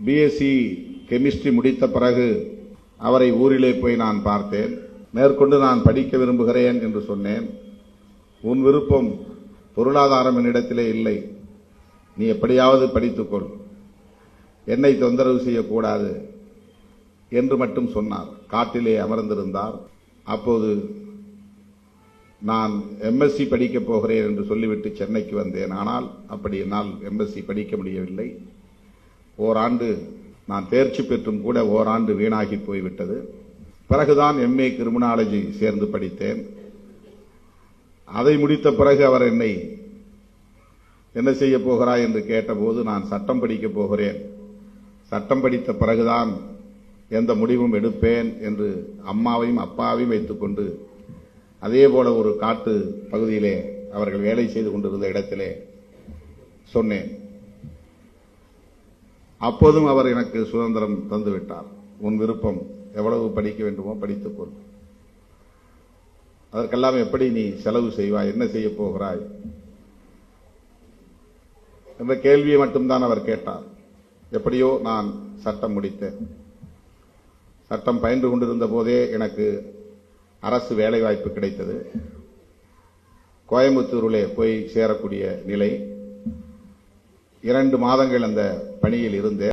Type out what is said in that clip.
BSc chemistry முடித்த பிறகு அவரை ஊரிலே போய் நான் பார்த்தேன். மேற்கொண்டு நான் படிக்க விரும்புகிறேன் என்று சொன்னேன். உன் விருப்பம், பொருளாதாரம் என்னிடத்திலே இல்லை, நீ எப்படியாவது படித்துக்கொள், என்னை தொந்தரவு செய்யக்கூடாது என்று மட்டும் சொன்னார். காட்டிலே அமர்ந்திருந்தார். அப்போது நான் எம்எஸ்சி படிக்கப் போகிறேன் என்று சொல்லிவிட்டு சென்னைக்கு வந்தேன். ஆனால் அப்படி என்னால் எம்எஸ்சி படிக்க முடியவில்லை. ஓராண்டு நான் தேர்ச்சி பெற்றும் கூட ஓராண்டு வீணாகி போய்விட்டது. பிறகுதான் எம்ஏ கிரிமினாலஜி சேர்ந்து படித்தேன். அதை முடித்த பிறகு அவர் என்னை என்ன செய்ய போகிறாய் என்று கேட்டபோது நான் சட்டம் படிக்கப் போகிறேன், சட்டம் படித்த பிறகுதான் எந்த முடிவும் எடுப்பேன் என்று அம்மாவையும் அப்பாவையும் வைத்துக் கொண்டு அதே போல ஒரு காட்டு பகுதியிலே அவர்கள் வேலை செய்து கொண்டிருந்த இடத்திலே சொன்னேன். அப்போதும் அவர் எனக்கு சுதந்திரம் தந்துவிட்டார். உன் விருப்பம், எவ்வளவு படிக்க வேண்டுமோ படித்துக்கொள், அதற்கெல்லாம் எப்படி நீ செலவு செய்வாய், என்ன செய்ய போகிறாய் என்ற கேள்வியை மட்டும்தான் அவர் கேட்டார். எப்படியோ நான் சட்டம் முடித்தேன். சட்டம் பயின்று கொண்டிருந்த போதே எனக்கு அரசு வேலைவாய்ப்பு கிடைத்தது. கோயம்புத்தூரிலே போய் சேரக்கூடிய நிலை. 2 மாதங்கள் அந்த பணியில் இருந்தேன்.